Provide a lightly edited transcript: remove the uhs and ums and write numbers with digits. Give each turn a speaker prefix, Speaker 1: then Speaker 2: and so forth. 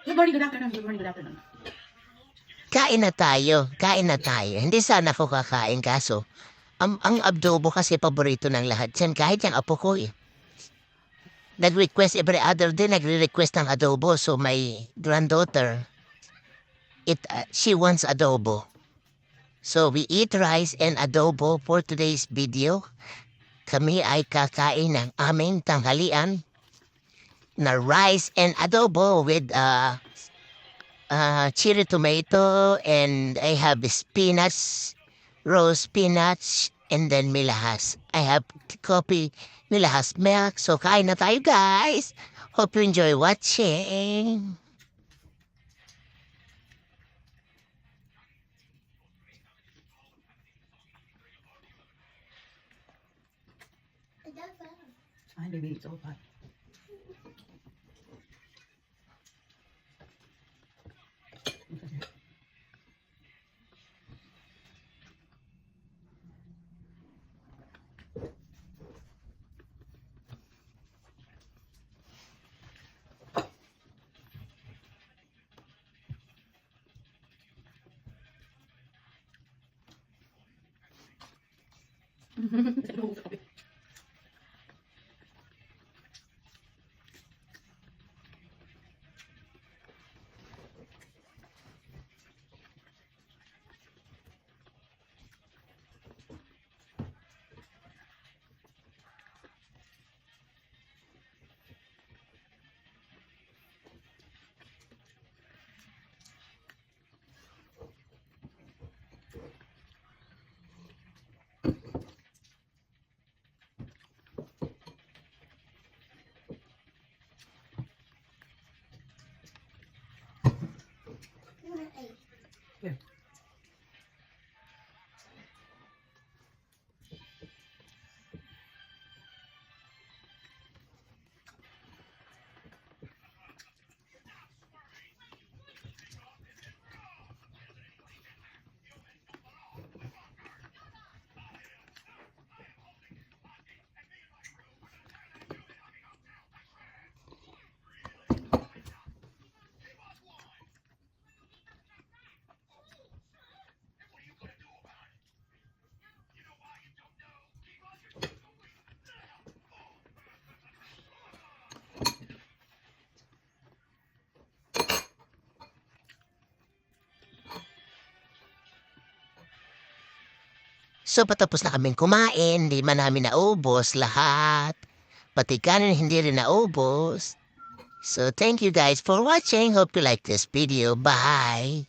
Speaker 1: Good morning, good afternoon, good morning, good afternoon.
Speaker 2: Kain na tayo, kain na tayo. Hindi sana ako kakain kaso, ang adobo kasi paborito ng lahat yan. Kahit yung apo ko eh. Nag-request every other day, nagre-request ng adobo. So my granddaughter, she wants adobo. So we eat rice and adobo for today's video. Kami ay kakain ng aming tanghalian na rice and adobo with cherry tomato, and I have spinach, roast spinach, and then milahas. I have coffee, milahas milk. So kain na tayo guys. Hope you enjoy watching.
Speaker 1: Hi, baby, it's all hot. Here.
Speaker 2: So patapos na kaming kumain, hindi man namin naubos lahat. Pati kanin hindi rin naubos. So thank you guys for watching. Hope you like this video. Bye!